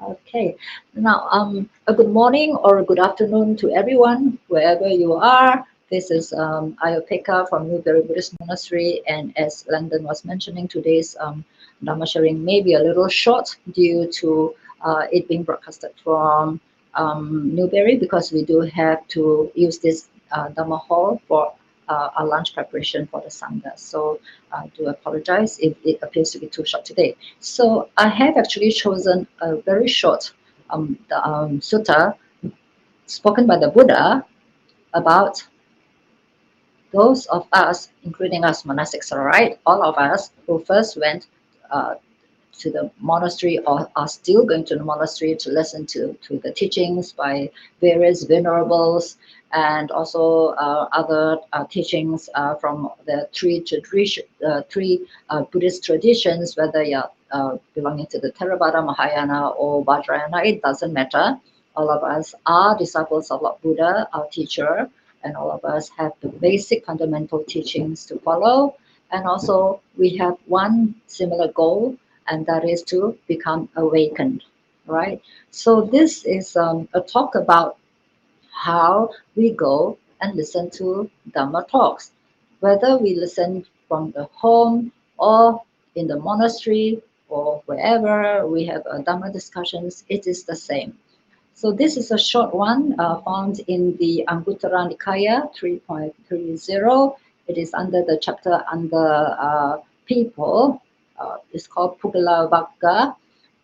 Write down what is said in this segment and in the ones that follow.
Okay. Now, a good morning or a good afternoon to everyone, wherever you are. This is Ayya Upekkha from Newbury Buddhist Monastery, and as Landon was mentioning, today's Dhamma sharing may be a little short due to it being broadcasted from Newbury, because we do have to use this Dhamma hall for our lunch preparation for the Sangha. So I do apologize if it appears to be too short today. So I have actually chosen a very short sutta spoken by the Buddha about those of us, including us monastics, all right, all of us who first went uh, to the monastery or are still going to the monastery to listen to the teachings by various venerables, and also other teachings from the three Buddhist traditions, whether you're belonging to the Theravada, Mahayana, or Vajrayana, it doesn't matter. All of us are disciples of Lord Buddha, our teacher, and all of us have the basic fundamental teachings to follow. And also, we have one similar goal, and that is to become awakened, right? So this is a talk about how we go and listen to Dhamma talks, whether we listen from the home or in the monastery or wherever we have Dhamma discussions, it is the same. So this is a short one found in the Anguttara Nikaya 3.30. It is under the chapter under people. It's called Pugala Vagga.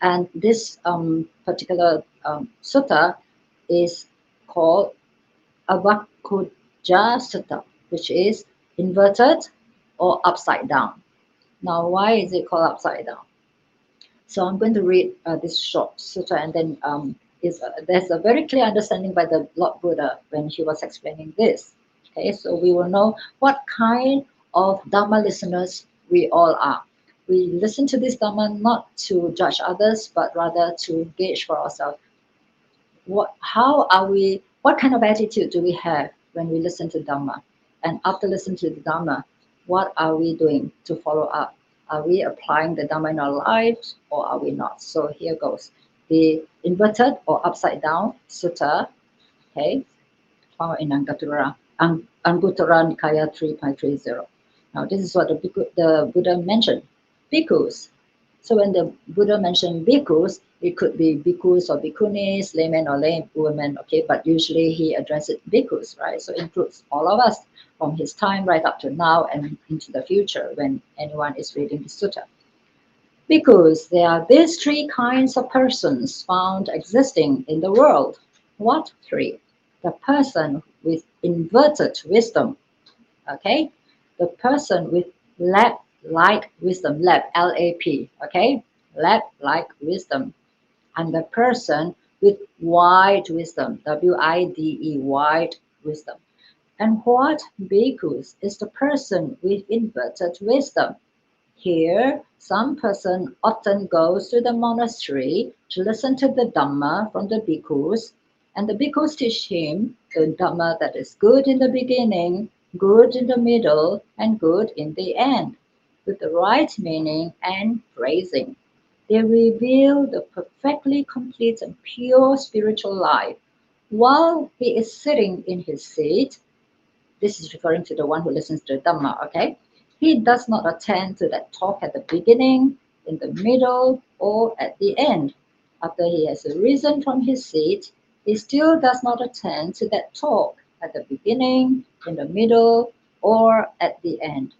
And this particular sutta is called Avakkuja Sutta, which is inverted or upside down. Now, why is it called upside down? So I'm going to read this short sutta, and then there's a very clear understanding by the Lord Buddha when he was explaining this. Okay, so we will know what kind of Dhamma listeners we all are. We listen to this Dhamma not to judge others, but rather to gauge for ourselves. What kind of attitude do we have when we listen to Dhamma? And after listening to the Dhamma, what are we doing to follow up? Are we applying the Dhamma in our lives, or are we not? So here goes. The inverted or upside down sutta, okay, found in Anguttara Nikaya 3.30. Now this is what the Buddha mentioned. Bhikkhus. So when the Buddha mentioned bhikkhus, it could be bhikkhus or bhikkhunis, laymen or laywomen, okay, but usually he addressed it bhikkhus, right? So it includes all of us from his time right up to now and into the future when anyone is reading the sutta. Because there are these three kinds of persons found existing in the world. What three? The person with inverted wisdom, okay? The person with lap-like wisdom, lap, L-A-P, okay? Lap-like wisdom. And the person with wide wisdom, W-I-D-E, wide wisdom. And what bhikkhus is the person with inverted wisdom? Here, some person often goes to the monastery to listen to the Dhamma from the bhikkhus, and the bhikkhus teach him the Dhamma that is good in the beginning, good in the middle, and good in the end, with the right meaning and phrasing. They reveal the perfectly complete and pure spiritual life. While he is sitting in his seat, this is referring to the one who listens to the Dhamma, okay? He does not attend to that talk at the beginning, in the middle, or at the end. After he has risen from his seat, he still does not attend to that talk at the beginning, in the middle, or at the end.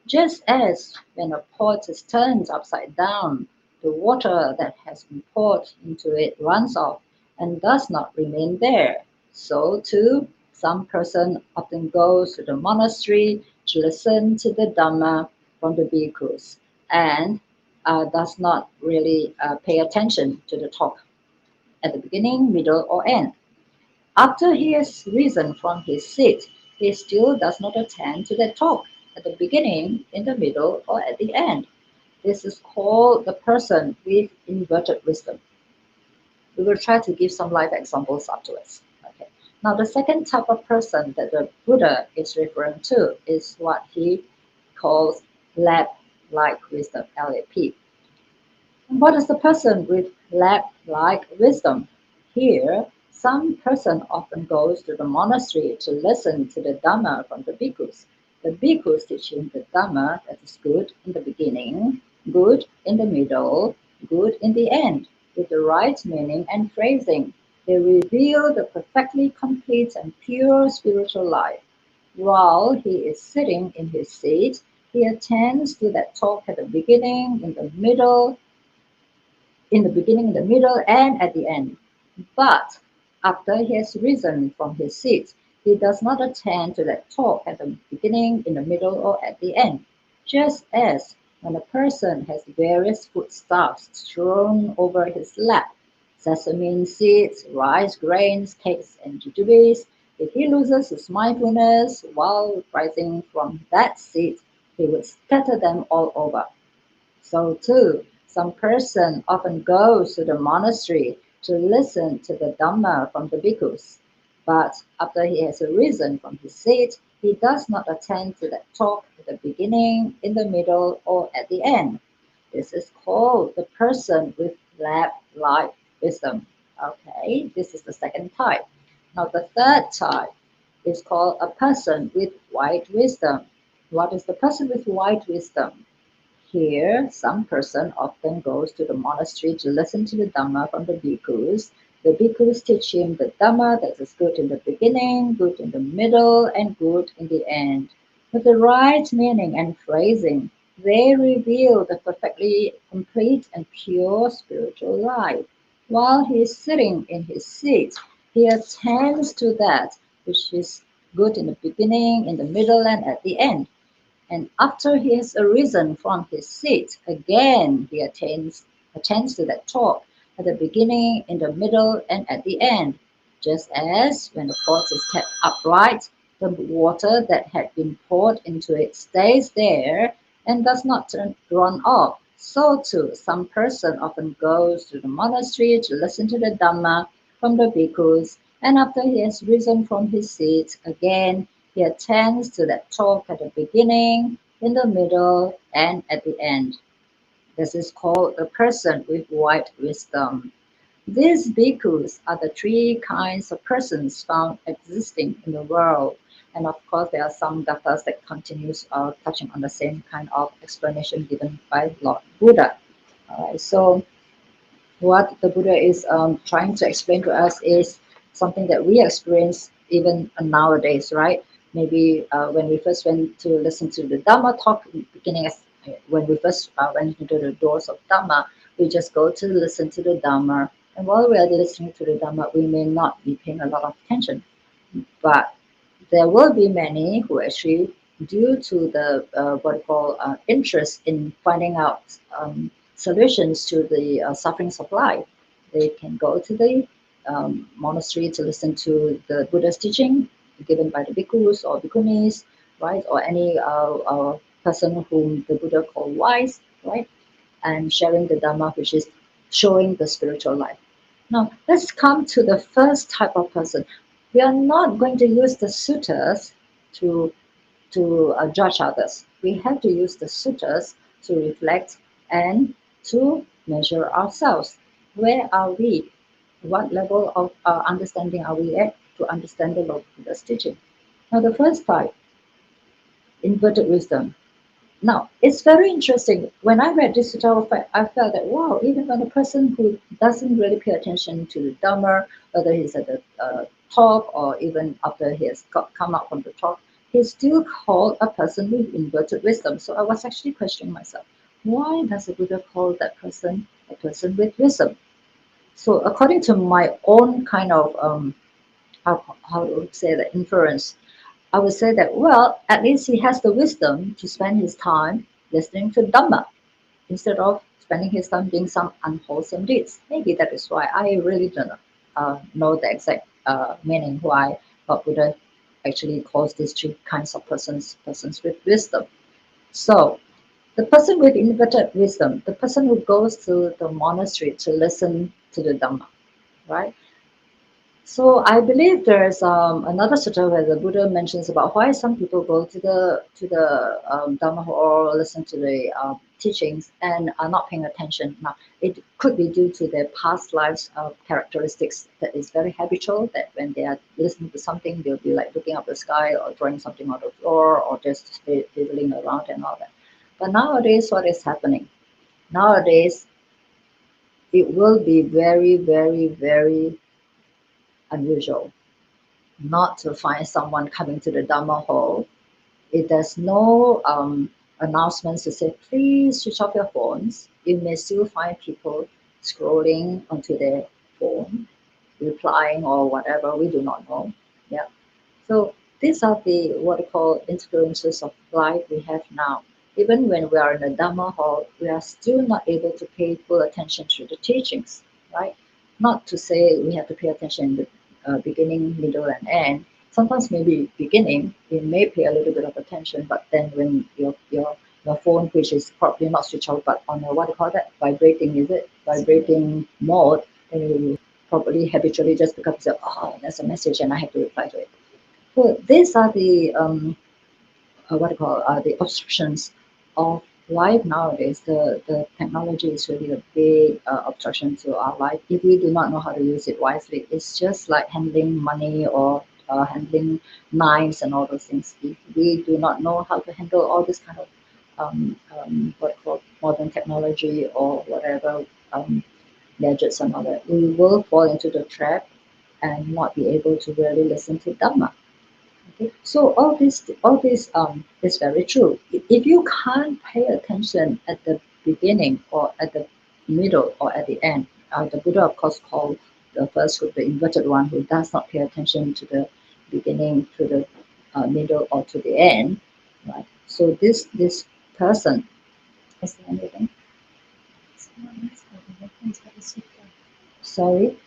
Just as when a pot is turned upside down, the water that has been poured into it runs off and does not remain there. So too, some person often goes to the monastery to listen to the Dhamma from the bhikkhus, and does not really pay attention to the talk at the beginning, middle, or end. After he has risen from his seat, he still does not attend to the talk at the beginning, in the middle, or at the end. This is called the person with inverted wisdom. We will try to give some live examples afterwards. Okay. Now, the second type of person that the Buddha is referring to is what he calls lab-like wisdom, LAP. And what is the person with like wisdom. Here, some person often goes to the monastery to listen to the Dhamma from the bhikkhus. The bhikkhus teach him the Dhamma that is good in the beginning, good in the middle, good in the end, with the right meaning and phrasing. They reveal the perfectly complete and pure spiritual life. While he is sitting in his seat, he attends to that talk at the beginning, in the middle, and at the end. But after he has risen from his seat, he does not attend to that talk at the beginning, in the middle, or at the end. Just as when a person has various foodstuffs strewn over his lap, sesame seeds, rice grains, cakes, and jujubes, if he loses his mindfulness while rising from that seat, he would scatter them all over. So too, some person often goes to the monastery to listen to the Dhamma from the bhikkhus. But after he has arisen from his seat, he does not attend to that talk at the beginning, in the middle, or at the end. This is called the person with lab-like wisdom. Okay, this is the second type. Now the third type is called a person with wide wisdom. What is the person with wide wisdom? Here, some person often goes to the monastery to listen to the Dhamma from the bhikkhus. The bhikkhus teach him the Dhamma that is good in the beginning, good in the middle, and good in the end. With the right meaning and phrasing, they reveal the perfectly complete and pure spiritual life. While he is sitting in his seat, he attends to that which is good in the beginning, in the middle, and at the end. And after he has arisen from his seat, again he attends to that talk at the beginning, in the middle, and at the end. Just as when the pot is kept upright, the water that had been poured into it stays there and does not run off. So too, some person often goes to the monastery to listen to the Dhamma from the bhikkhus, and after he has risen from his seat, again he attends to that talk at the beginning, in the middle, and at the end. This is called a person with wide wisdom. These bhikkhus are the three kinds of persons found existing in the world. And of course, there are some gathas that continues touching on the same kind of explanation given by Lord Buddha. All right, so what the Buddha is trying to explain to us is something that we experience even nowadays, right? Maybe when we first went to listen to the Dhamma talk, beginning as when we first went into the doors of Dhamma, we just go to listen to the Dhamma. And while we are listening to the Dhamma, we may not be paying a lot of attention. But there will be many who actually, due to the what we call interest in finding out solutions to the sufferings of life, they can go to the monastery to listen to the Buddha's teaching given by the bhikkhus or bhikkhunis, right, or any person whom the Buddha called wise, right, and sharing the Dhamma, which is showing the spiritual life. Now, let's come to the first type of person. We are not going to use the suttas to, to judge others. We have to use the suttas to reflect and to measure ourselves. Where are we? What level of understanding are we at to understand the Lord Buddha's teaching? Now, the first type, inverted wisdom. Now, it's very interesting. When I read this tutorial, I felt that, wow, even when a person who doesn't really pay attention to the Dhamma, whether he's at the talk or even after he has come out from the talk, he's still called a person with inverted wisdom. So I was actually questioning myself, why does the Buddha call that person a person with wisdom? So according to my own kind of, how to say that, inference, I would say that, well, at least he has the wisdom to spend his time listening to Dhamma instead of spending his time doing some unwholesome deeds. Maybe that is why. I really don't know the exact meaning why Lord Buddha actually calls these three kinds of persons with wisdom. So the person with inverted wisdom, the person who goes to the monastery to listen to the Dhamma, right? So I believe there's another sutta where the Buddha mentions about why some people go to the Dhamma or listen to the teachings and are not paying attention. Now, it could be due to their past lives characteristics that is very habitual, that when they are listening to something, they'll be like looking up the sky or drawing something on the floor or just fiddling around and all that. But nowadays, what is happening? Nowadays, it will be very, very, very unusual not to find someone coming to the Dhamma hall. If there's no announcements to say, please switch off your phones, you may still find people scrolling onto their phone, replying or whatever, we do not know. Yeah. So these are the what I call interferences of life we have now. Even when we are in a Dhamma hall, we are still not able to pay full attention to the teachings, right? Not to say we have to pay attention in the beginning, middle, and end. Sometimes maybe beginning, we may pay a little bit of attention, but then when your phone, which is probably not switched off, but on a, what do you call that, vibrating, is it? Vibrating mode, then you probably habitually just pick up and say, oh, there's a message and I have to reply to it. So these are the what do you call the obstructions of life nowadays. The technology is really a big obstruction to our life. If we do not know how to use it wisely, it's just like handling money or handling knives and all those things. If we do not know how to handle all this kind of what you call modern technology or whatever gadgets and all that, we will fall into the trap and not be able to really listen to Dhamma. Okay, so all this is very true. If you can't pay attention at the beginning or at the middle or at the end, the Buddha of course called the first group the inverted one, who does not pay attention to the beginning, to the middle, or to the end, right? So this person, is there anything? Sorry.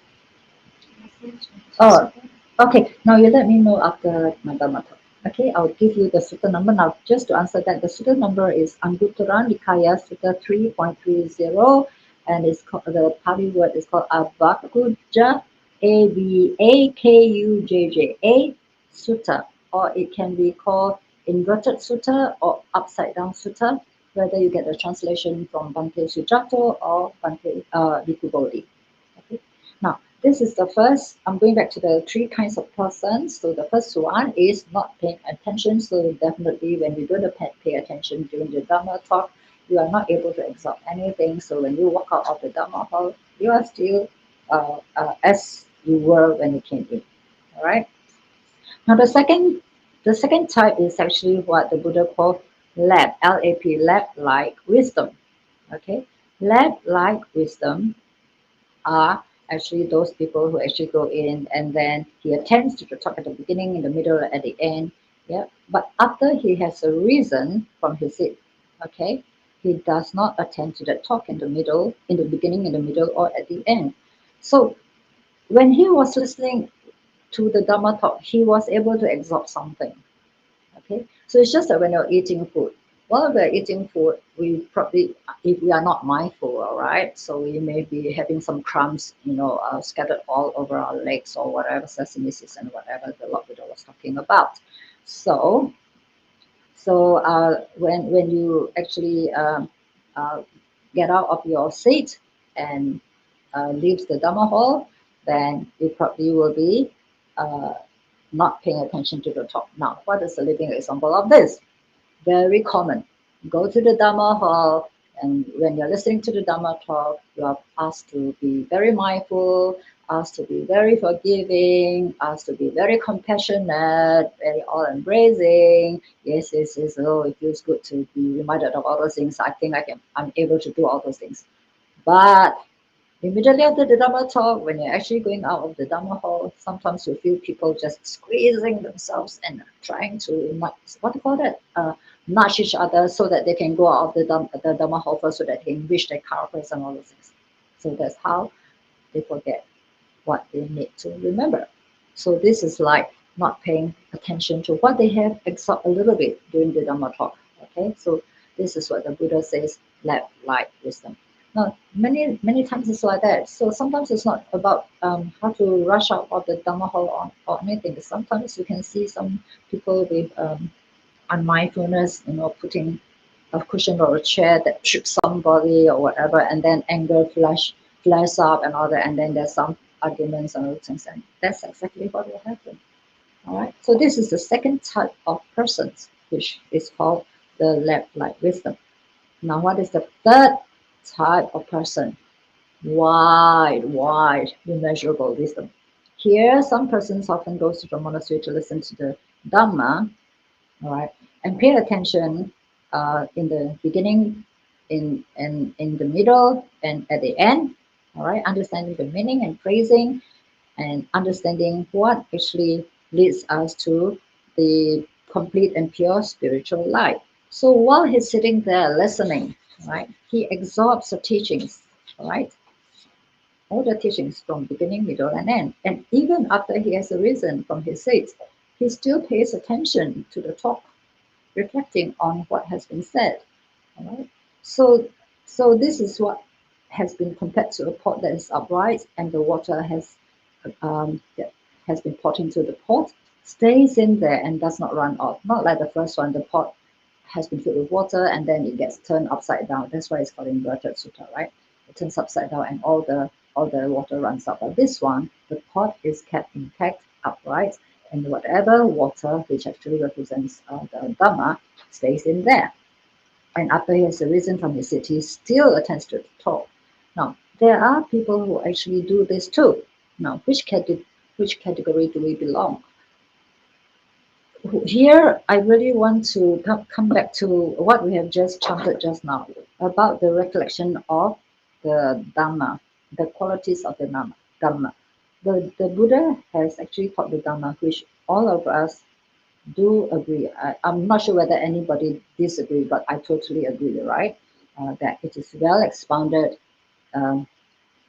Oh, okay. Now you let me know after my Dhamma talk. Okay, I'll give you the sutta number now. Just to answer that, the sutta number is Anguttara Nikaya Sutta 3.30, and it's called, the Pali word is called Abakujja, Abakujj, Sutta, or it can be called inverted sutta or upside down sutta, whether you get the translation from Bhante Sujato or Bhante Bhikkhu Bodhi. Okay. Now, this is the first, I'm going back to the three kinds of persons. So the first one is not paying attention. So definitely when you don't pay attention during the Dhamma talk, you are not able to absorb anything. So when you walk out of the Dhamma hall, you are still as you were when you came in. All right. Now the second type is actually what the Buddha called lab, L-A-P, lab-like wisdom. Okay. Lab-like wisdom are actually those people who actually go in and then he attends to the talk at the beginning, in the middle, at the end. Yeah. But after he has a reason from his seat, okay, he does not attend to that talk in the middle, in the beginning, in the middle, or at the end. So when he was listening to the Dhamma talk, he was able to absorb something. Okay, so it's just that when you're eating food, while we're eating food, we probably, if we are not mindful, all right, so we may be having some crumbs, scattered all over our legs or whatever, sesame seeds and whatever the Lord Buddha was talking about. So when you actually get out of your seat and leaves the Dhamma hall, then you probably will be uh, not paying attention to the talk. Now, what is a living example of this? Very common. Go to the Dhamma hall, and when you're listening to the Dhamma talk, you are asked to be very mindful, asked to be very forgiving, asked to be very compassionate, very all-embracing. Yes, yes, yes. Oh, it feels good to be reminded of all those things. I think I'm able to do all those things. But immediately after the Dhamma talk, when you're actually going out of the Dhamma hall, sometimes you feel people just squeezing themselves and trying to, what do you call that? Nudge each other so that they can go out of the Dhamma hall first so that they can reach their car first and all those things. So that's how they forget what they need to remember. So this is like not paying attention to what they have except a little bit during the Dhamma talk. Okay, so this is what the Buddha says, lab-like wisdom. Now, many times it's like that. So sometimes it's not about how to rush out of the Dhamma hall or anything. Sometimes you can see some people with unmindfulness, putting a cushion or a chair that trips somebody or whatever, and then anger flash up and all that, and then there's some arguments and other things, and that's exactly what will happen. All right. So this is the second type of persons, which is called the lamp-like wisdom. Now, what is the third type of person? Wide, immeasurable wisdom. Here, some persons often goes to the monastery to listen to the Dhamma, all right, and pay attention in the beginning, in the middle, and at the end, all right, understanding the meaning and praising, and understanding what actually leads us to the complete and pure spiritual life. So while he's sitting there listening, right, he absorbs the teachings, right, all the teachings from beginning, middle, and end. And even after he has arisen from his seat, he still pays attention to the talk, reflecting on what has been said. All right. So, so this is what has been compared to a pot that is upright, and the water that has been poured into the pot stays in there and does not run off. Not like the first one, the pot has been filled with water and then it gets turned upside down. That's why it's called inverted sutta, right? It turns upside down and all the water runs out. But this one, the pot is kept intact, upright, and whatever water, which actually represents the Dhamma, stays in there. And after he has arisen from his seat, he still attends to the talk. Now, there are people who actually do this too. Now, which category do we belong? Here, I really want to come back to what we have just chanted just now about the recollection of the Dhamma, the qualities of the Dhamma. The Buddha has actually taught the Dhamma, which all of us do agree. I'm not sure whether anybody disagree, but I totally agree, right? That it is well expounded. Um,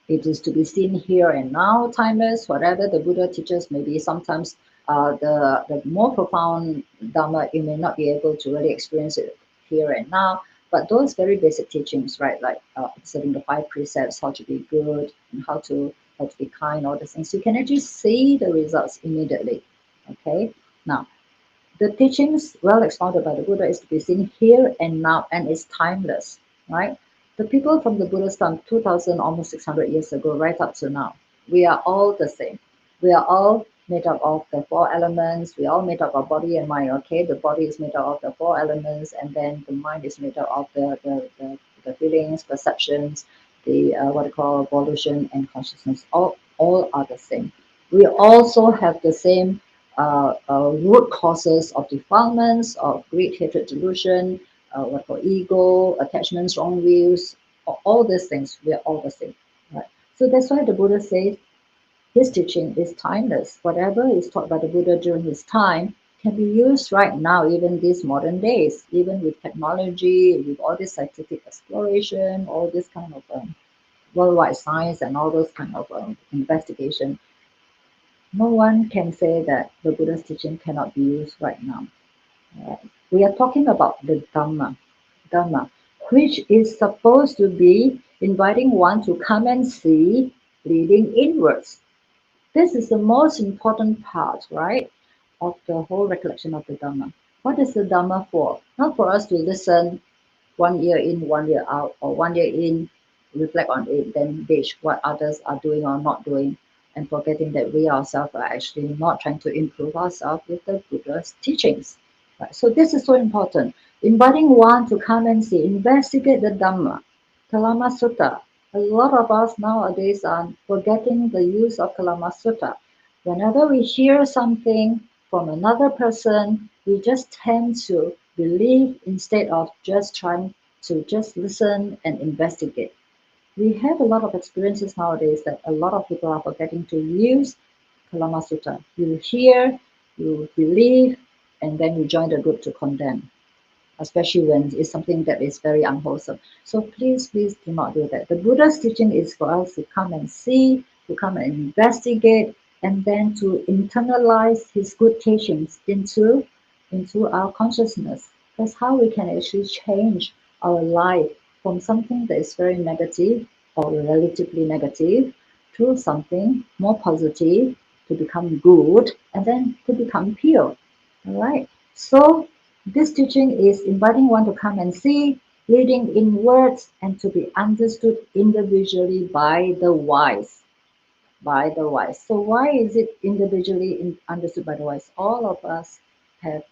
it is to be seen here and now, timeless, whatever the Buddha teaches, maybe sometimes the more profound Dhamma, you may not be able to really experience it here and now. But those very basic teachings, right, like observing the five precepts, how to be good, and how to be kind, all these things, you can actually see the results immediately. Okay, now the teachings, well expounded by the Buddha, is to be seen here and now, and is timeless, right? The people from the Buddha's time, 2000, almost 600 years ago, right up to now, we are all the same. We are all made up of the four elements. We all made up of body and mind, okay? The body is made up of the four elements, and then the mind is made up of the feelings, perceptions, the what they call volition and consciousness. All are the same. We also have the same root causes of defilements, of greed, hatred, delusion, what for ego, attachments, wrong views, all these things, we are all the same. Right? So that's why the Buddha says his teaching is timeless. Whatever is taught by the Buddha during his time can be used right now, even these modern days, even with technology, with all this scientific exploration, all this kind of worldwide science and all those kind of investigation. No one can say that the Buddha's teaching cannot be used right now. We are talking about the Dhamma, which is supposed to be inviting one to come and see, leading inwards. This is the most important part, right, of the whole recollection of the Dhamma. What is the Dhamma for? Not for us to listen 1 year in, 1 year out, or 1 year in, reflect on it, then gauge what others are doing or not doing, and forgetting that we ourselves are actually not trying to improve ourselves with the Buddha's teachings. Right? So this is so important. Inviting one to come and see, investigate the Dhamma, Kalama Sutta. A lot of us nowadays are forgetting the use of Kalama Sutta. Whenever we hear something from another person, we just tend to believe instead of just trying to just listen and investigate. We have a lot of experiences nowadays that a lot of people are forgetting to use Kalama Sutta. You hear, you believe, and then you join the group to condemn, especially when it's something that is very unwholesome. So please do not do that. The Buddha's teaching is for us to come and see, to come and investigate, and then to internalize his good teachings into our consciousness. That's how we can actually change our life from something that is very negative or relatively negative to something more positive, to become good, and then to become pure. All right. So This teaching is inviting one to come and see, reading in words, and to be understood individually by the wise. By the wise. So why is it individually understood by the wise? All of us have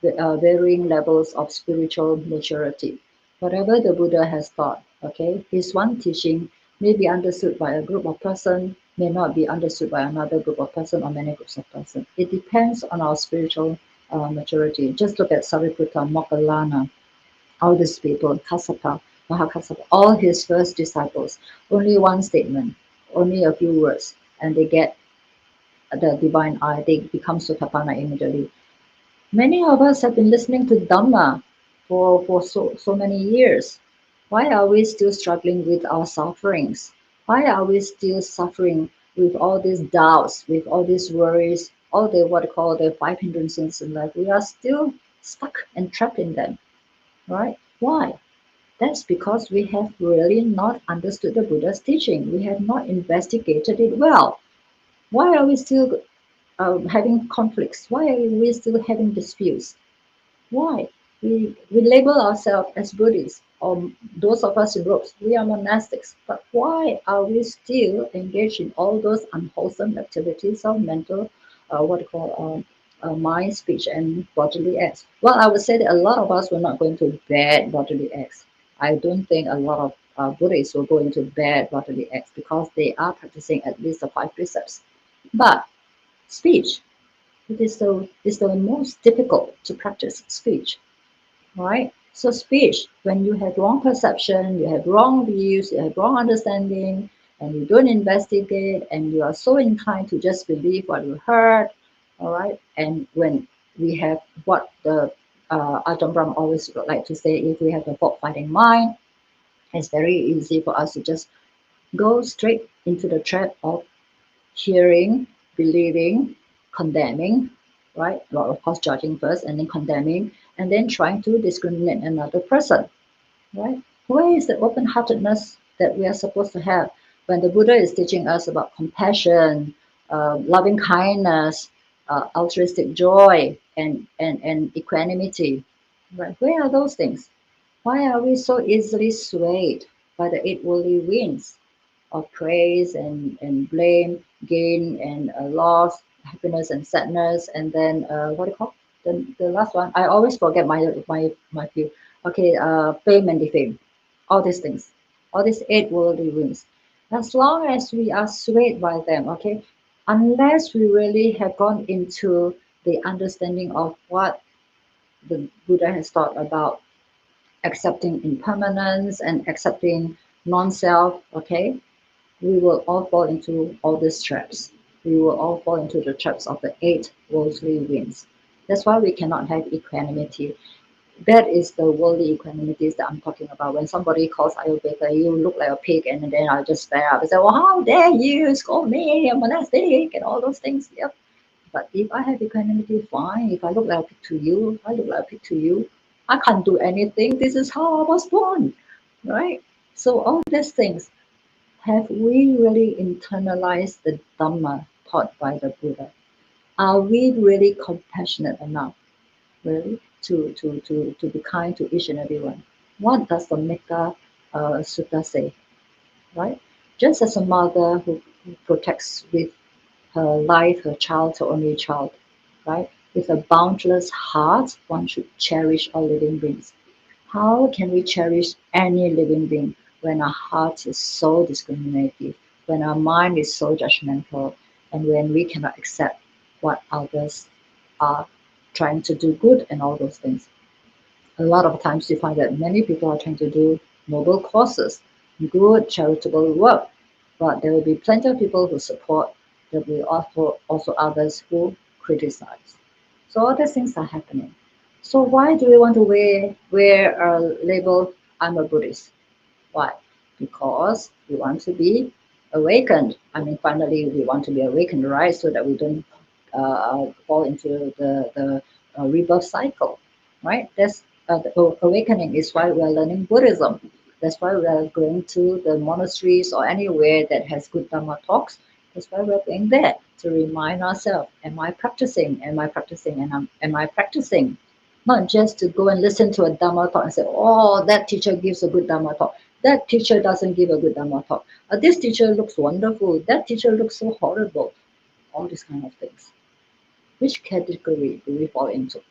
varying levels of spiritual maturity. Whatever the Buddha has taught, okay, his one teaching may be understood by a group of person, may not be understood by another group of person or many groups of person. It depends on our spiritual maturity. Just look at Sariputta, Moggallana, all these people, Kassapa, Mahakassapa, all his first disciples. Only one statement, only a few words, and they get the divine eye. They become Sotapanna immediately. Many of us have been listening to Dhamma for so many years. Why are we still struggling with our sufferings? Why are we still suffering with all these doubts, with all these worries, all the what I call the five hindrances in life? We are still stuck and trapped in them, right? Why? That's because we have really not understood the Buddha's teaching. We have not investigated it well. Why are we still having conflicts? Why are we still having disputes? Why? We label ourselves as Buddhists, or those of us in robes, we are monastics. But why are we still engaged in all those unwholesome activities of mental, what you call, mind, speech, and bodily acts? Well, I would say that a lot of us were not going to bad bodily acts. I don't think a lot of Buddhists will go into bad bodily acts because they are practicing at least the five precepts. But speech, it is the most difficult to practice speech, right? So speech, when you have wrong perception, you have wrong views, you have wrong understanding, and you don't investigate, and you are so inclined to just believe what you heard, all right? And when we have what the Ajahn Brahm always like to say, if we have a fault-finding mind, it's very easy for us to just go straight into the trap of hearing, believing, condemning, right? Well, of course, judging first and then condemning, and then trying to discriminate another person, right? Where is the open heartedness that we are supposed to have when the Buddha is teaching us about compassion, loving kindness, altruistic joy, and equanimity, right? Where are those things? Why are we so easily swayed by the eight worldly winds of praise and blame, gain and loss, happiness and sadness, and then what do you call the last one? I always forget my view. Okay, fame and defame, all these things, all these eight worldly winds. As long as we are swayed by them, okay, unless we really have gone into the understanding of what the Buddha has taught about accepting impermanence and accepting non-self, okay, we will all fall into all these traps. We will all fall into the traps of the eight worldly winds. That's why we cannot have equanimity. That is the worldly equanimities that I'm talking about. When somebody calls Ayya Upekkha, you look like a pig, and then I'll just stare up and say, well, how dare you scold me, a monastic, and all those things. Yep. But if I have equanimity, fine. If I look like a pig to you, I look like a pig to you. I can't do anything. This is how I was born, right? So all these things, have we really internalized the Dhamma taught by the Buddha? Are we really compassionate enough, really, to be kind to each and every one? What does the Metta Sutta say, right? Just as a mother who protects with her life, her child, her only child, right? With a boundless heart, one should cherish all living beings. How can we cherish any living being when our heart is so discriminative, when our mind is so judgmental, and when we cannot accept what others are trying to do good and all those things? A lot of times you find that many people are trying to do noble causes, good charitable work, but there will be plenty of people who support. There will be also others who criticize. So all these things are happening. So why do we want to wear a label, I'm a Buddhist? Why? Because we want to be awakened. I mean, finally, we want to be awakened, right? So that we don't fall into the rebirth cycle, right? That's the awakening is why we are learning Buddhism. That's why we are going to the monasteries or anywhere that has good Dhamma talks. That's why we're going there to remind ourselves: Am I practicing? Am I practicing? And am I practicing? Not just to go and listen to a Dhamma talk and say, oh, that teacher gives a good Dhamma talk. That teacher doesn't give a good Dhamma talk. This teacher looks wonderful. That teacher looks so horrible. All these kind of things. Which category do we fall into?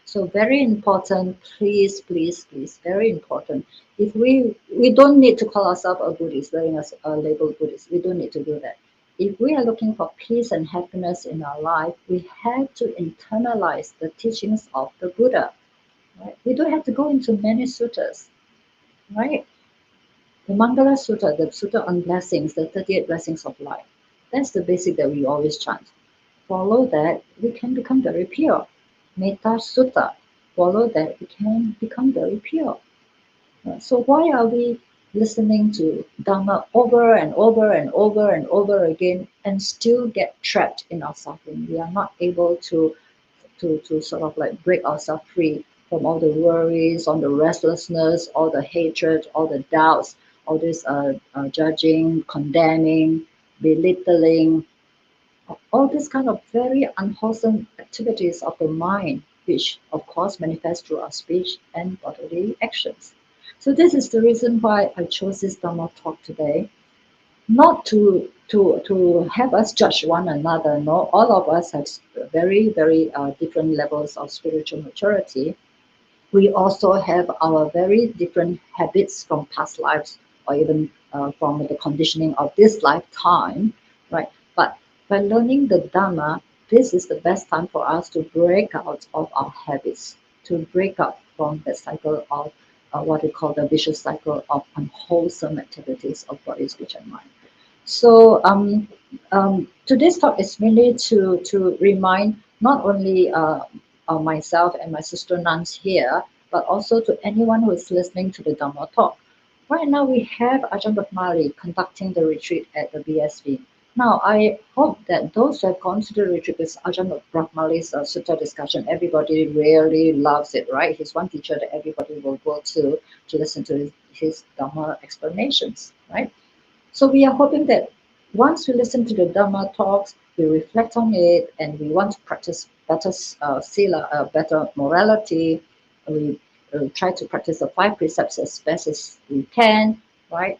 So very important, please, please, please, very important. If we don't need to call ourselves a Buddhist, wearing a label Buddhist. We don't need to do that. If we are looking for peace and happiness in our life, we have to internalize the teachings of the Buddha. Right? We don't have to go into many suttas, right? The Mangala Sutta, the Sutta on blessings, the 38 blessings of life. That's the basic that we always chant. Follow that, we can become very pure. Metta Sutta. Follow that, we can become very pure. So why are we listening to Dhamma over and over and over and over again and still get trapped in our suffering? We are not able to sort of like break ourselves free from all the worries, all the restlessness, all the hatred, all the doubts, all this judging, condemning, belittling, all these kind of very unwholesome activities of the mind, which of course manifest through our speech and bodily actions. So this is the reason why I chose this Dhamma talk today, not to have us judge one another. No, all of us have very different levels of spiritual maturity. We also have our very different habits from past lives or even from the conditioning of this lifetime, right? But by learning the Dhamma, this is the best time for us to break out of our habits, to break out from the cycle of what we call the vicious cycle of unwholesome activities of body, speech, and mind. So today's talk is mainly to remind not only myself and my sister nuns here, but also to anyone who is listening to the Dhamma talk. Right now we have Ajahn Brahm conducting the retreat at the BSV. Now I hope that those who have gone to the retreat with Ajahn Brahmali's sutta discussion, everybody really loves it, right? He's one teacher that everybody will go to listen to his Dhamma explanations, right? So we are hoping that once we listen to the Dhamma talks, we reflect on it, and we want to practice better sila, better morality. We try to practice the 5 precepts as best as we can, right?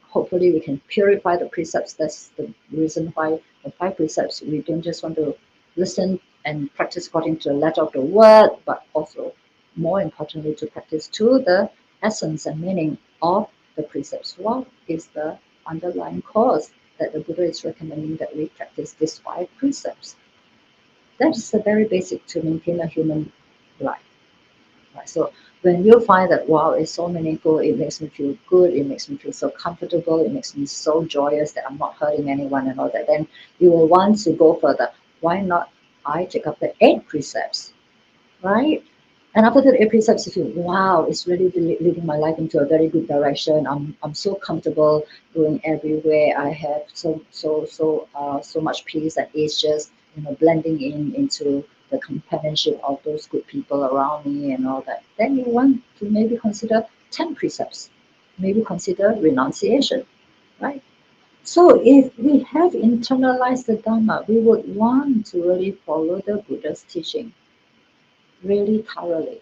Hopefully we can purify the precepts. That's the reason why the 5 precepts, we don't just want to listen and practice according to the letter of the word, but also more importantly to practice to the essence and meaning of the precepts. What is the underlying cause that the Buddha is recommending that we practice these 5 precepts? That is the very basic to maintain a human life. Right? So when you find that, wow, it's so meaningful, it makes me feel good, it makes me feel so comfortable, it makes me so joyous that I'm not hurting anyone and all that, then you will want to go further. Why not I take up the 8 precepts, right? And after the 8 precepts, you feel, wow, it's really leading my life into a very good direction. I'm so comfortable going everywhere. I have so much peace, and it's just blending into the companionship of those good people around me and all that. Then you want to maybe consider 10 precepts, maybe consider renunciation, right? So if we have internalized the Dhamma, we would want to really follow the Buddha's teaching really thoroughly.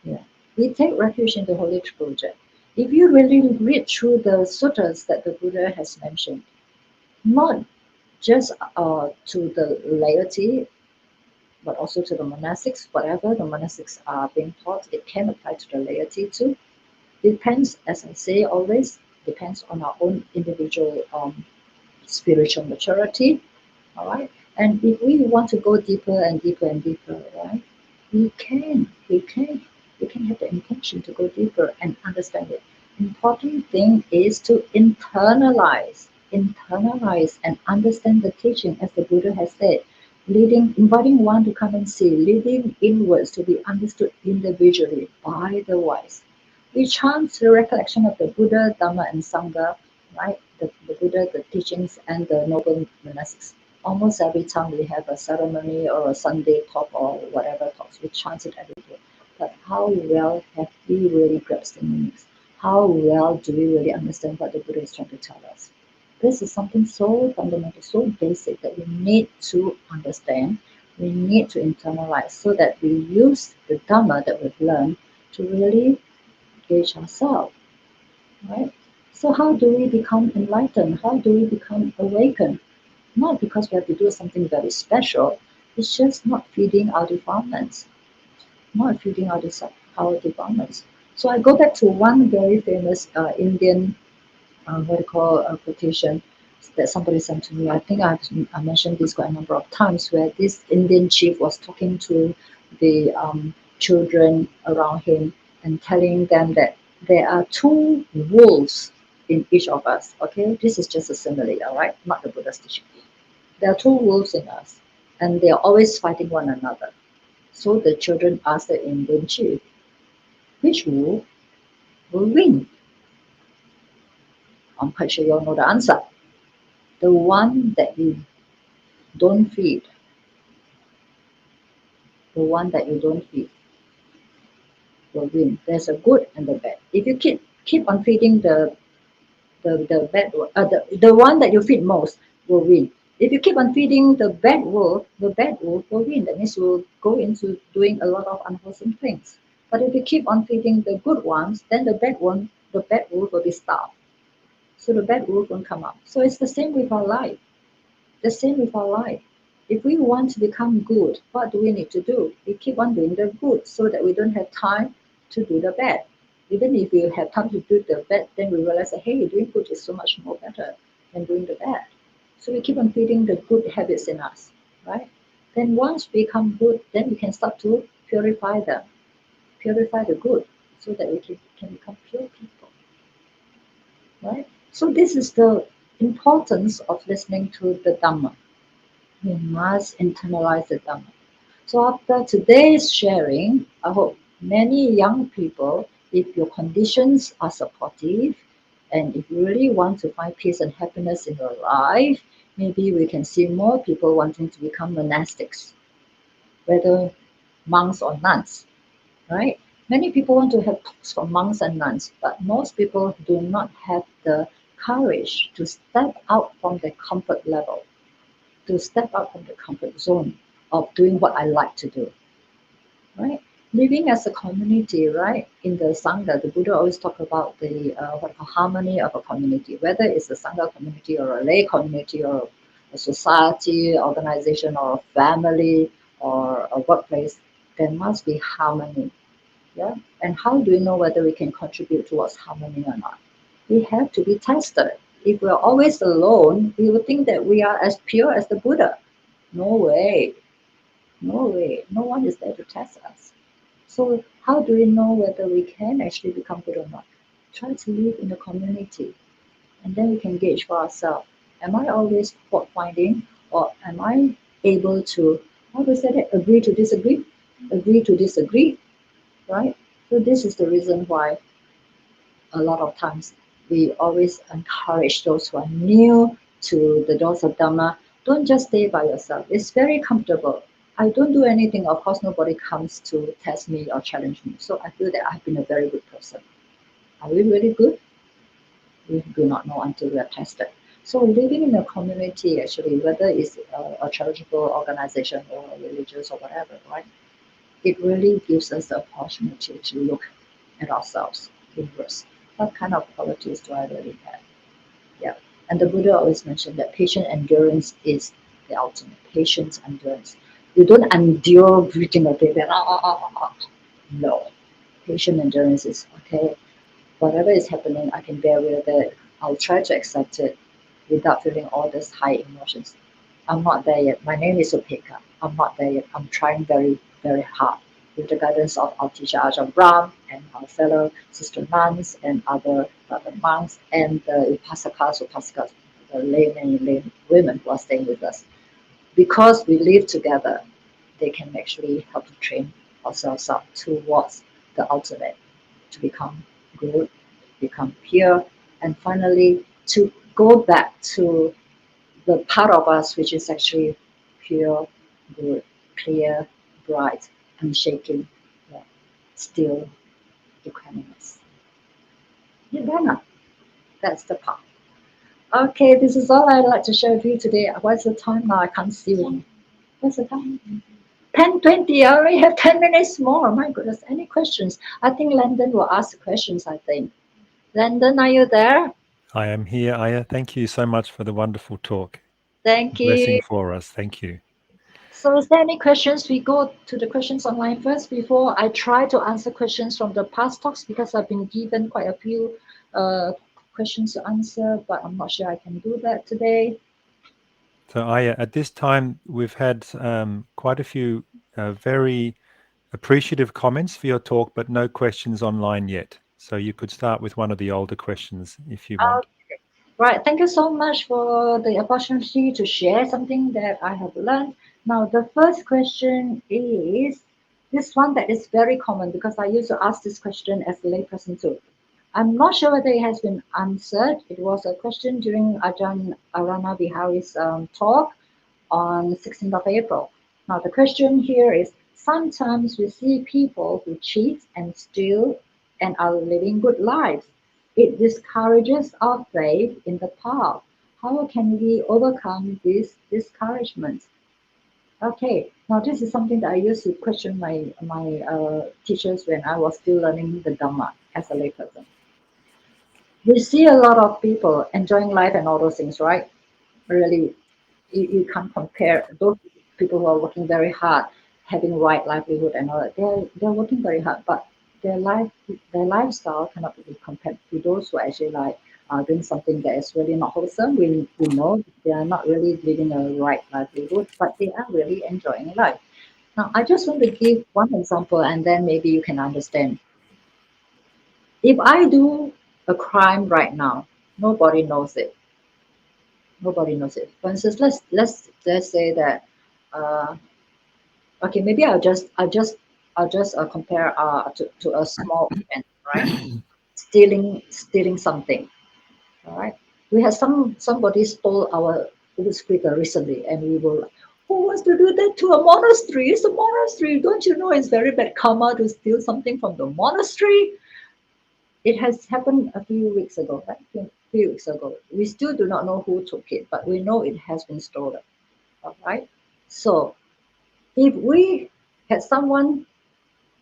Yeah. We take refuge in the Holy Scripture. If you really read through the suttas that the Buddha has mentioned, not just to the laity, but also to the monastics, whatever the monastics are being taught, it can apply to the laity too. Depends, as I say always, depends on our own individual spiritual maturity. All right. And if we want to go deeper and deeper and deeper, right, we can have the intention to go deeper and understand it. Important thing is to internalize and understand the teaching, as the Buddha has said, inviting one to come and see, leading inwards to be understood individually by the wise. We chant the recollection of the Buddha, Dhamma, and Sangha, right? The Buddha, the teachings, and the noble monastics. Almost every time we have a ceremony or a Sunday talk or whatever talks, we chant it every day. But how well have we really grasped the meanings? How well do we really understand what the Buddha is trying to tell us? This is something so fundamental, so basic that we need to understand We need to internalize so that we use the Dhamma that we've learned to really gauge ourselves, right? So how do we become enlightened? How do we become awakened? Not because we have to do something very special. It's just not feeding our defilements, not feeding our defilements. So I go back to one very famous Indian what do you call a quotation that somebody sent to me. I think I mentioned this quite a number of times, where this Indian chief was talking to the children around him and telling them that there are two wolves in each of us. Okay, this is just a simile, all right, not the Buddha's teaching. There are two wolves in us, and they are always fighting one another. So the children asked the Indian chief, which wolf will win? I'm quite sure you all know the answer. The one that you don't feed, the one that you don't feed will win. There's a good and the bad. If you keep on feeding the bad the one that you feed most will win. If you keep on feeding the bad wolf will win. That means you will go into doing a lot of unwholesome things. But if you keep on feeding the good ones, then the bad wolf will be starved. So the bad wolf won't come up. So it's the same with our life. The same with our life. If we want to become good, what do we need to do? We keep on doing the good so that we don't have time to do the bad. Even if we have time to do the bad, then we realize that, hey, doing good is so much more better than doing the bad. So we keep on feeding the good habits in us, right? Then once we become good, then we can start to purify them, purify the good, so that we can become pure people, right? So this is the importance of listening to the Dhamma. We must internalize the Dhamma. So after today's sharing, I hope many young people, if your conditions are supportive, and if you really want to find peace and happiness in your life, maybe we can see more people wanting to become monastics, whether monks or nuns, right? Many people want to have talks from monks and nuns, but most people do not have the courage to step out from their comfort level, to step out from the comfort zone of doing what I like to do, right? Living as a community, right? In the Sangha, the Buddha always talk about the harmony of a community, whether it's a Sangha community or a lay community or a society, organization or a family or a workplace, there must be harmony. Yeah. And how do we know whether we can contribute towards harmony or not? We have to be tested. If we're always alone, we would think that we are as pure as the Buddha. No way. No way. No one is there to test us. So how do we know whether we can actually become good or not? Try to live in a community, and then we can gauge for ourselves. Am I always fault finding, or am I able to, how do I say that, agree to disagree? Agree to disagree, right? So this is the reason why a lot of times we always encourage those who are new to the doors of Dhamma, don't just stay by yourself. It's very comfortable. I don't do anything. Of course, nobody comes to test me or challenge me. So I feel that I've been a very good person. Are we really good? We do not know until we are tested. So living in a community, actually, whether it's a charitable organization or religious or whatever, right? It really gives us the opportunity to look at ourselves inwards. What kind of qualities do I really have? Yeah. And the Buddha always mentioned that patient endurance is the ultimate. Patience, endurance. You don't endure breathing a baby. No. Patient endurance is okay. Whatever is happening, I can bear with it. I'll try to accept it without feeling all these high emotions. I'm not there yet. My name is Upekkha. I'm not there yet. I'm trying very, very hard with the guidance of our teacher Ajahn Brahm and our fellow sister nuns and other monks and the upasakas, the laymen and lay women who are staying with us. Because we live together, they can actually help to train ourselves up towards the ultimate, to become good, become pure, and finally to go back to the part of us which is actually pure, good, clear, bright, unshaking, yeah, still equanimous. Nirvana, that's the part. Okay, this is all I'd like to share with you today. What's the time now? I can't see it. What's the time? 10:20. I only have 10 minutes more. My goodness. Any questions? I think Landon will ask questions, I think. Landon, are you there? I am here, Ayya. Thank you so much for the wonderful talk. Thank Blessing you. for us. Thank you. So is there any questions? We go to the questions online first before I try to answer questions from the past talks, because I've been given quite a few questions to answer, but I'm not sure I can do that today. So, Ayya, at this time, we've had quite a few very appreciative comments for your talk, but no questions online yet. So you could start with one of the older questions if you want. Right. Thank you so much for the opportunity to share something that I have learned. Now, the first question is this one that is very common, because I used to ask this question as a layperson too. I'm not sure whether it has been answered. It was a question during Ajahn Arana Vihari's talk on 16th of April. Now, the question here is, sometimes we see people who cheat and steal and are living good lives. It discourages our faith in the path. How can we overcome this discouragement? Okay, now this is something that I used to question my teachers when I was still learning the Dhamma as a layperson. We see a lot of people enjoying life and all those things, right? Really, you can't compare those people who are working very hard, having right livelihood and all that. They're working very hard, but their lifestyle cannot be compared to those who actually like doing something that is really not wholesome. We know they are not really living a right livelihood, but they are really enjoying life. Now, I just want to give one example, and then maybe you can understand. If I do a crime right now, nobody knows it. Nobody knows it. For instance, let's say that. Okay, maybe I'll just compare to a small event, right? Stealing something. All right. We had somebody stole our wood splitter recently, and we were like, who wants to do that to a monastery? It's a monastery. Don't you know it's very bad karma to steal something from the monastery? It has happened a few weeks ago, right? A few weeks ago. We still do not know who took it, but we know it has been stolen. All right. So if we had someone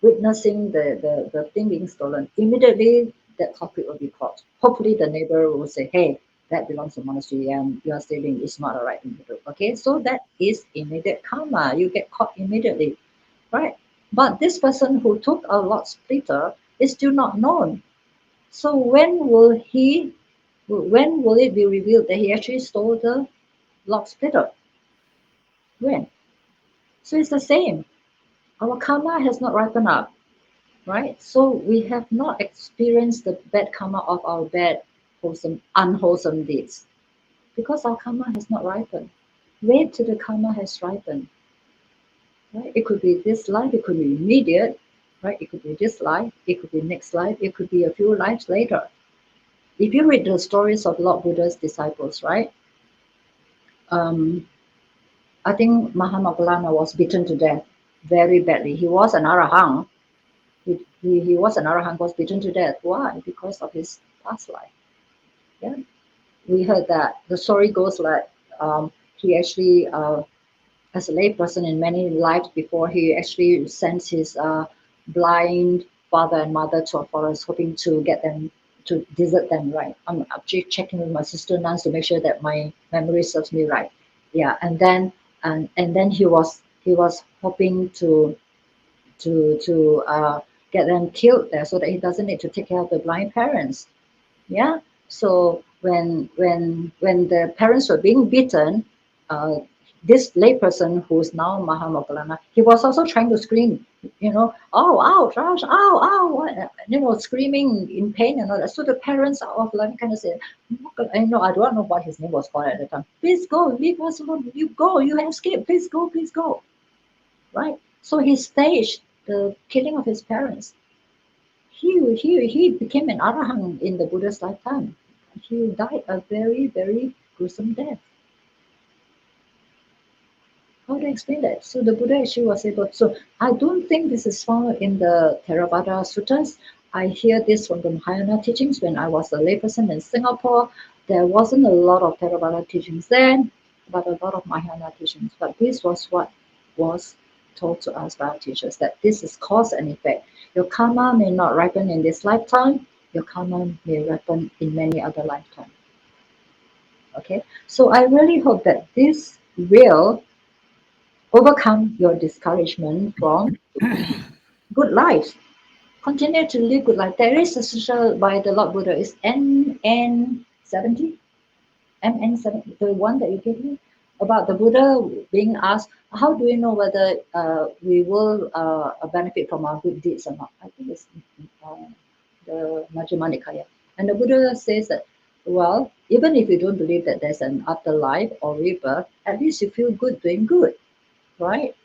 witnessing the thing being stolen, immediately that culprit will be caught. Hopefully the neighbor will say, hey, that belongs to monastery and you are stealing, it's not a right thing to do. Okay, so that is immediate karma. You get caught immediately, right? But this person who took a lot splitter is still not known. So when will it be revealed that he actually stole the lock splitter? When? So it's the same. Our karma has not ripened up, right? So we have not experienced the bad karma of our bad, unwholesome deeds, because our karma has not ripened. Wait till the karma has ripened, right? It could be this life, it could be immediate, right? It could be this life, it could be next life, it could be a few lives later. If you read the stories of Lord Buddha's disciples, right? Um, I think Mahamoggallana was beaten to death very badly. He was an arahant. He was an arahant, was beaten to death. Why? Because of his past life. Yeah, we heard that. The story goes like he actually, as a layperson in many lives before, he actually sent his blind father and mother to a forest, hoping to get them to visit them. Right. I'm actually checking with my sister nuns to make sure that my memory serves me right. Yeah, and then he was hoping to get them killed there so that he doesn't need to take care of the blind parents. Yeah. So when the parents were being beaten, uh, this layperson who's now Mahamoggallana, he was also trying to scream, oh, ouch, ouch, ow, ow, screaming in pain and all that. So the parents of like kind of said, I don't know what his name was called at the time. Please go, leave us alone. You go, you escape. Please go, please go. Right. So he staged the killing of his parents. He became an arahant in the Buddha's lifetime. He died a very, very gruesome death. How do I explain that? So the Buddha actually was able. So I don't think this is found in the Theravada suttas. I hear this from the Mahayana teachings when I was a layperson in Singapore. There wasn't a lot of Theravada teachings then, but a lot of Mahayana teachings. But this was what was told to us by our teachers, that this is cause and effect. Your karma may not ripen in this lifetime, your karma may ripen in many other lifetimes. Okay, so I really hope that this will overcome your discouragement from good life. Continue to live good life. There is a sutta by the Lord Buddha, is NN70, MN7, the one that you gave me, about the Buddha being asked, how do we know whether we will benefit from our good deeds or not? I think it's uh, the Majjhima Nikaya. And the Buddha says that, well, even if you don't believe that there's an afterlife or rebirth, at least you feel good doing good, right?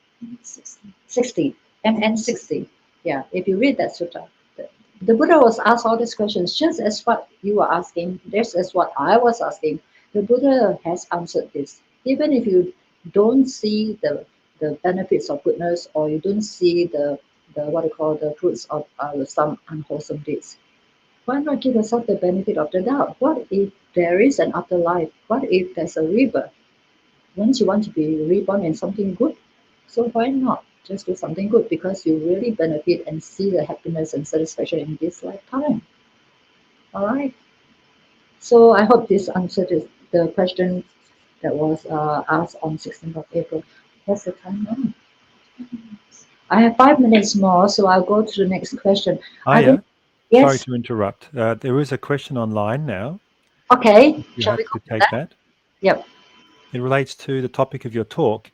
60, MN60. Yeah, if you read that sutta, the Buddha was asked all these questions just as what you were asking, just as what I was asking. The Buddha has answered this. Even if you don't see the benefits of goodness, or you don't see the what you call the fruits of some unwholesome deeds, why not give yourself the benefit of the doubt? What if there is an afterlife? What if there's a rebirth? Once you want to be reborn in something good, so why not just do something good, because you really benefit and see the happiness and satisfaction in this lifetime. All right. So I hope this answered the question that was asked on 16th of April. What's the time now? I have 5 minutes more, so I'll go to the next question. I Ayya, don't. sorry Yes. to interrupt. There is a question online now. Okay. You're Shall we happy go to for take that? that. Yep. It relates to the topic of your talk.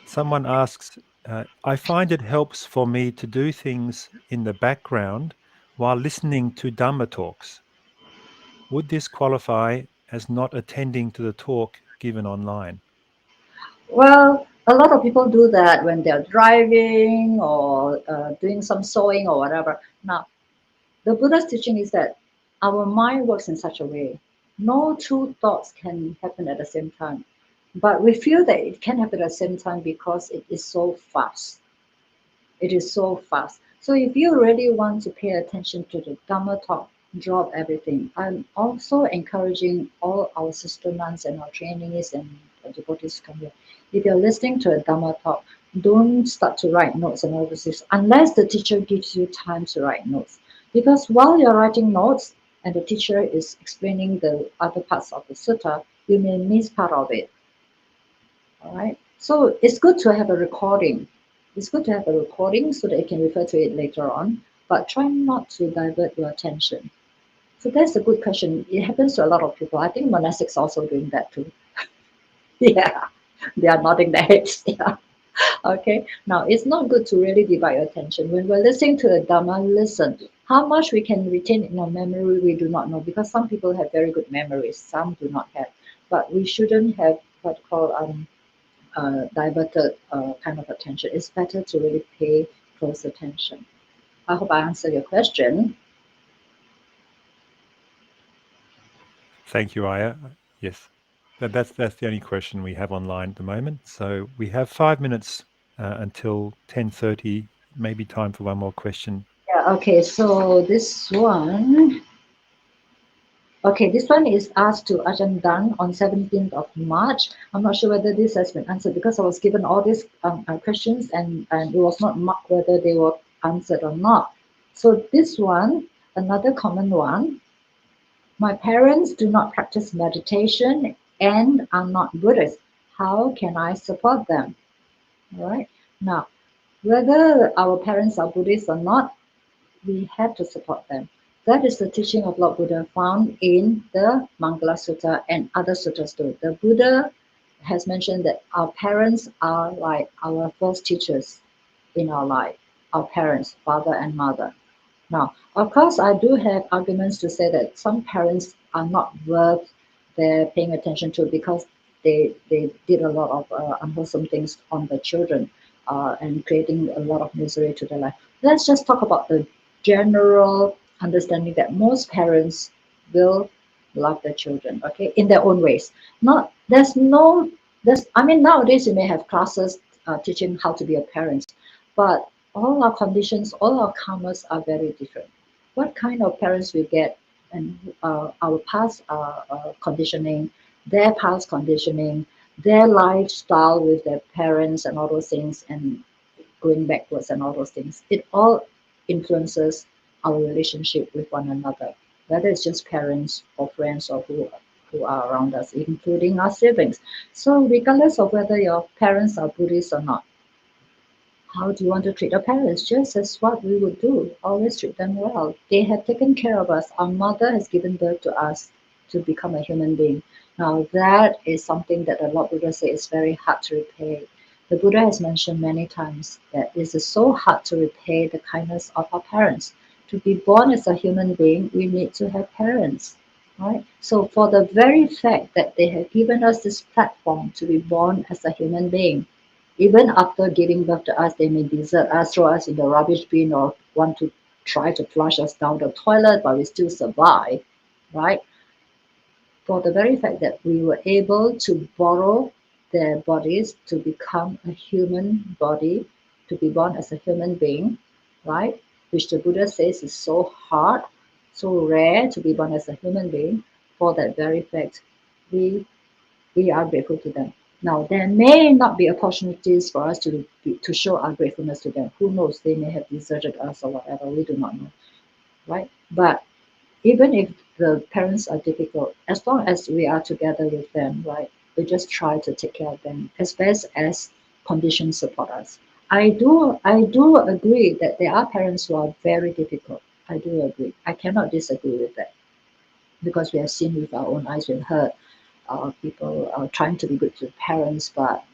Someone asks, I find it helps for me to do things in the background while listening to Dhamma talks. Would this qualify as not attending to the talk given online? Well, a lot of people do that when they're driving or doing some sewing or whatever. Now, the Buddha's teaching is that our mind works in such a way, no two thoughts can happen at the same time. But we feel that it can happen at the same time because it is so fast. It is so fast. So if you really want to pay attention to the Dhamma talk, drop everything. I'm also encouraging all our sister nuns and our trainees and devotees to come here. If you're listening to a Dhamma talk, don't start to write notes and all this unless the teacher gives you time to write notes. Because while you're writing notes and the teacher is explaining the other parts of the sutta, you may miss part of it. All right. So it's good to have a recording. It's good to have a recording so that you can refer to it later on, but try not to divert your attention. So that's a good question. It happens to a lot of people. I think monastics also doing that too. Yeah, they are nodding their heads. Yeah. Okay. Now it's not good to really divide your attention. When we're listening to the Dhamma, listen. How much we can retain in our memory, we do not know, because some people have very good memories, some do not have. But we shouldn't have what called diverted kind of attention. It's better to really pay close attention. I hope I answered your question. Thank you, Ayya. Yes, that's the only question we have online at the moment. So we have 5 minutes until 10:30. Maybe time for one more question. Yeah, okay, so this one. Okay, this one is asked to Ajahn Brahm on 17th of March. I'm not sure whether this has been answered because I was given all these questions and it was not marked whether they were answered or not. So this one, another common one. My parents do not practice meditation and are not Buddhist. How can I support them? All right. Now, whether our parents are Buddhist or not, we have to support them. That is the teaching of Lord Buddha found in the Mangala Sutta and other suttas too. The Buddha has mentioned that our parents are like our first teachers in our life, our parents, father and mother. Now, of course, I do have arguments to say that some parents are not worth their paying attention to because they did a lot of unwholesome things on the children and creating a lot of misery to their life. Let's just talk about the general understanding that most parents will love their children, okay, in their own ways. Not there's no there's I mean nowadays you may have classes teaching how to be a parent, but all our conditions, all our karmas are very different. What kind of parents we get and our past conditioning, their past conditioning, their lifestyle with their parents and all those things, and going backwards and all those things, it all influences our relationship with one another, whether it's just parents or friends or who are around us, including our siblings. So regardless of whether your parents are Buddhist or not, how do you want to treat our parents? Just as what we would do, always treat them well. They have taken care of us. Our mother has given birth to us to become a human being. Now that is something that the Lord Buddha says is very hard to repay. The Buddha has mentioned many times that it is so hard to repay the kindness of our parents. To be born as a human being, we need to have parents, right? So for the very fact that they have given us this platform to be born as a human being, even after giving birth to us, they may desert us, throw us in the rubbish bin, or want to try to flush us down the toilet, but we still survive, right? For the very fact that we were able to borrow their bodies to become a human body, to be born as a human being, right? Which the Buddha says is so hard, so rare to be born as a human being. For that very fact, we we are grateful to them. Now, there may not be opportunities for us to show our gratefulness to them. Who knows? They may have deserted us or whatever. We do not know, right? But even if the parents are difficult, as long as we are together with them, right? We just try to take care of them as best as conditions support us. I do agree that there are parents who are very difficult. I do agree. I cannot disagree with that because we have seen with our own eyes, we've heard people trying to be good to parents, but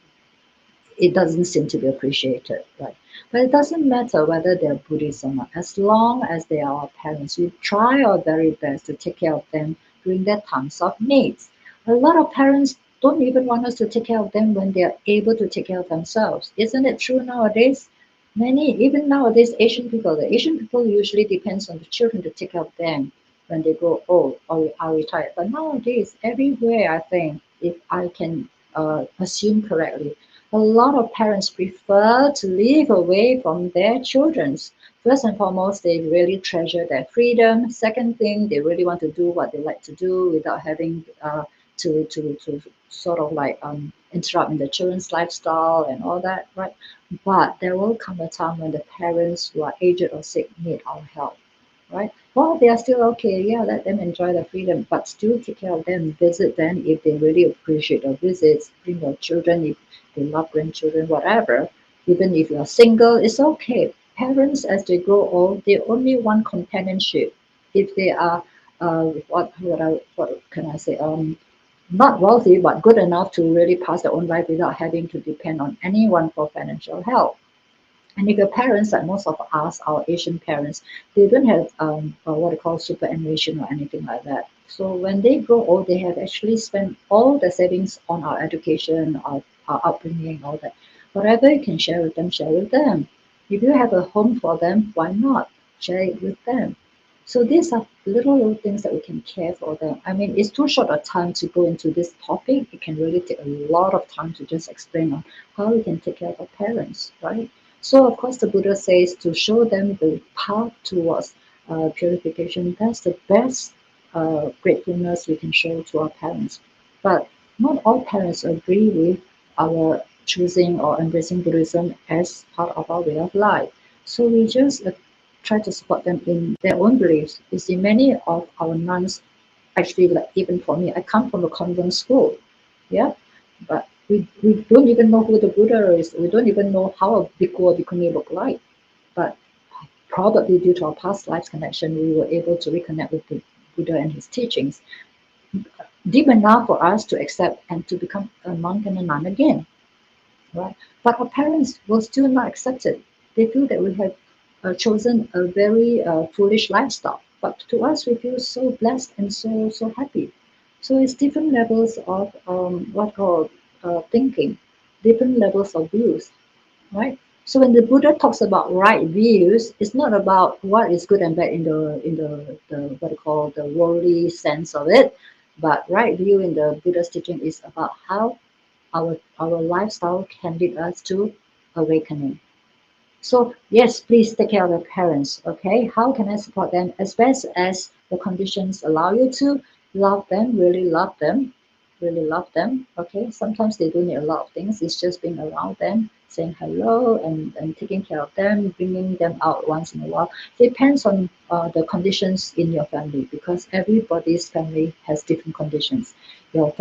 it doesn't seem to be appreciated, right? But it doesn't matter whether they're Buddhist or not, as long as they are our parents. We try our very best to take care of them during their times of needs. A lot of parents don't even want us to take care of them when they're able to take care of themselves. Isn't it true nowadays? Many, even nowadays, the Asian people usually depends on the children to take care of them when they grow old or are retired. But nowadays, everywhere, I think, if I can assume correctly, a lot of parents prefer to live away from their children. First and foremost, they really treasure their freedom. Second thing, they really want to do what they like to do without having to sort of like interrupt in the children's lifestyle and all that, right? But there will come a time when the parents who are aged or sick need our help, right? Well, they are still okay. Yeah, let them enjoy their freedom, but still take care of them. Visit them if they really appreciate your visits. Bring your children if they love grandchildren, whatever. Even if you're single, it's okay. Parents, as they grow old, they only want companionship. If they are, what can I say? Not wealthy, but good enough to really pass their own life without having to depend on anyone for financial help. And if your parents, like most of us, our Asian parents, they don't have what they call superannuation or anything like that. So when they grow old, they have actually spent all the savings on our education, our upbringing, all that. Whatever you can share with them, share with them. If you have a home for them, why not share it with them? So these are little things that we can care for them. I mean, it's too short a time to go into this topic. It can really take a lot of time to just explain on how we can take care of our parents, right? So, of course, the Buddha says to show them the path towards purification. That's the best gratefulness we can show to our parents. But not all parents agree with our choosing or embracing Buddhism as part of our way of life. So we just try to support them in their own beliefs. You see, many of our nuns, actually, like even for me, I come from a convent school, yeah, but we don't even know who the Buddha is. We don't even know how a bhikkhu or bhikkhuni look like. But probably due to our past lives connection, we were able to reconnect with the Buddha and his teachings deep enough for us to accept and to become a monk and a nun again, right? But our parents will still not accept it. They feel that we have chosen a very foolish lifestyle. But to us, we feel so blessed and so happy. So it's different levels of what called thinking, different levels of views, right? So when the Buddha talks about right views, it's not about what is good and bad in the what they call the worldly sense of it, but right view in the Buddha's teaching is about how our lifestyle can lead us to awakening. So yes, please take care of your parents. Okay, how can I support them as best as the conditions allow you to love them, really love them, really love them. Okay, sometimes they don't need a lot of things. It's just being around them, saying hello, and taking care of them, bringing them out once in a while. Depends on the conditions in your family, because everybody's family has different conditions. Your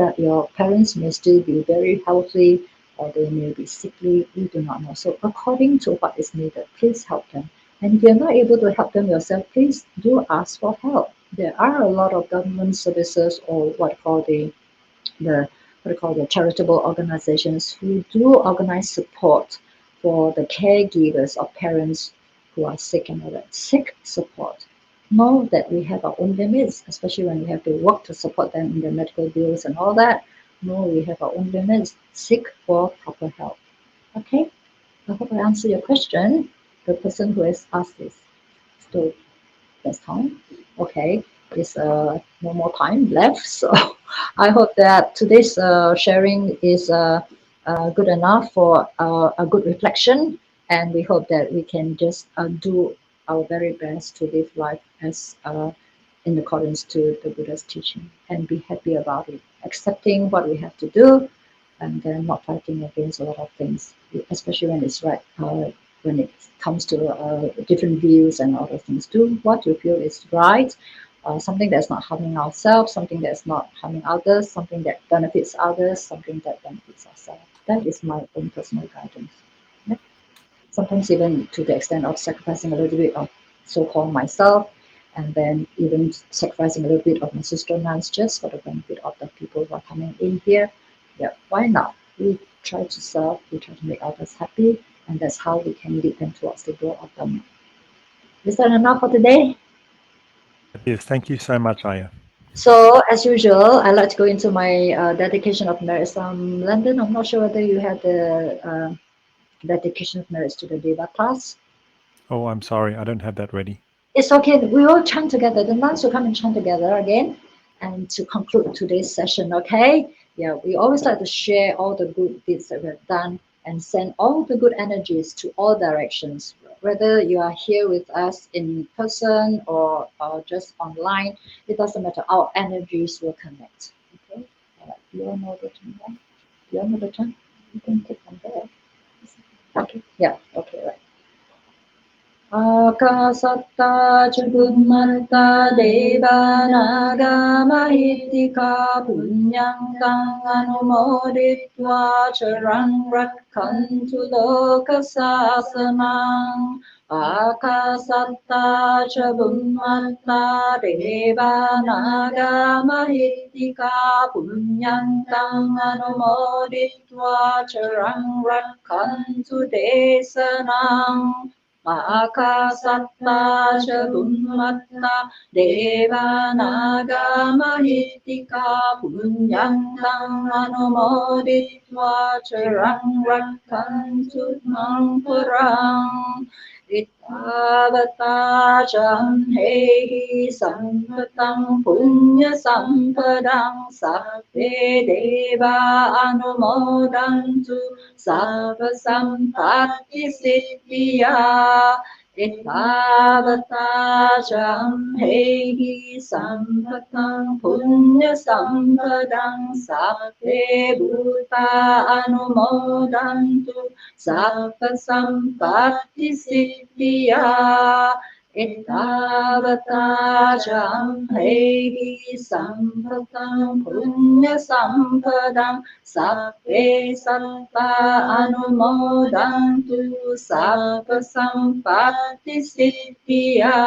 parents may still be very healthy, or they may be sickly. You do not know. So according to what is needed, please help them. And if you're not able to help them yourself, please do ask for help. There are a lot of government services, or the what do call the charitable organizations, who do organize support for the caregivers of parents who are sick and all that. Sick support. Know that we have our own limits, especially when we have to work to support them in their medical bills and all that. Know we have our own limits. Seek for proper help. Okay? I hope I answered your question. The person who has asked this. So that's time. Okay, it's no more time left. So I hope that today's sharing is good enough for a good reflection, and we hope that we can just do our very best to live life as in accordance to the Buddha's teaching, and be happy about it, accepting what we have to do, and then not fighting against a lot of things, especially when it's right. When it comes to different views and other things, do what you feel is right. Something that's not harming ourselves, something that's not harming others, something that benefits others, something that benefits ourselves. That is my own personal guidance. Yeah. Sometimes even to the extent of sacrificing a little bit of so-called myself, and then even sacrificing a little bit of my sister nuns just for the benefit of the people who are coming in here. Yeah, why not? We try to serve, we try to make others happy, and that's how we can lead them towards the goal of Dhamma. Is that enough for today? Yes, thank you so much, Ayya. So, as usual, I like to go into my dedication of merits. London, I'm not sure whether you had the dedication of merits to the Deva class. Oh, I'm sorry, I don't have that ready. It's okay. We will chant together. The nuns will come and chant together again, and to conclude today's session. Okay? Yeah, we always like to share all the good deeds that we've done and send all the good energies to all directions. Whether you are here with us in person or just online, it doesn't matter. Our energies will connect. Okay? All right. Do you all know the chant? Do you all know the chant? You can take from there. Okay. Yeah. Okay. Right. Akasatta Chagummatta Devanaga Mahitika Punyang Kang Anumoditva Charang Rakkantu Lokasasanang Akasatta Chagummatta Devanaga Mahitika Punyang Kang Anumoditva Charang Rakkantu Desanang Akasatta Chagummatta Devanaga Mahitika Punyang Tang Anumoditva Charang Rakkantu Mang Purang Ittavata Cham Hehi Sampatam Punya Sampadang Sabbe Deva Anumodantu Sava Sampatti Siddhya Ittavata Jam Hehi Sampatam Punya Sampadang Sabbe Bhuta Anumodantu Sava Sampatti Siddhya Ittavata Jam Hehi Sampatam Punya Sampadang Sabbe Satta Anumodantu Sabba Sampatti Siddhya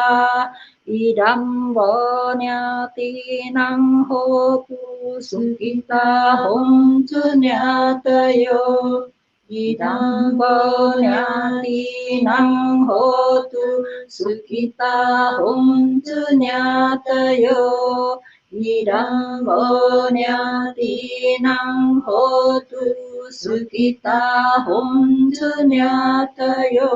Idam Vanyati Nang Hotu Sukita Hontu Nyatayo Idam Vanyati Nang Hotu Sukita Hontu Nyatayo Idam Vanyati Nang Hotu Sukita Hontu Nyatayo.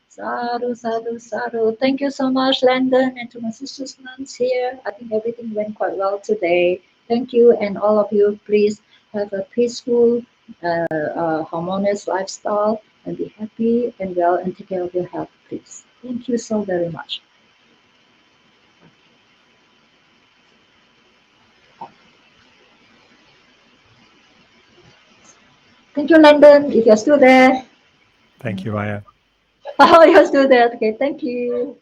Sadhu, sadhu, sadhu. Thank you so much, Landon, and to my sisters nuns here. I think everything went quite well today. Thank you, and all of you, please have a peaceful, harmonious lifestyle, and be happy and well, and take care of your health, please. Thank you so very much. Thank you, Landon, if you're still there. Thank you, Ayya. Oh, you're still there. Okay, thank you.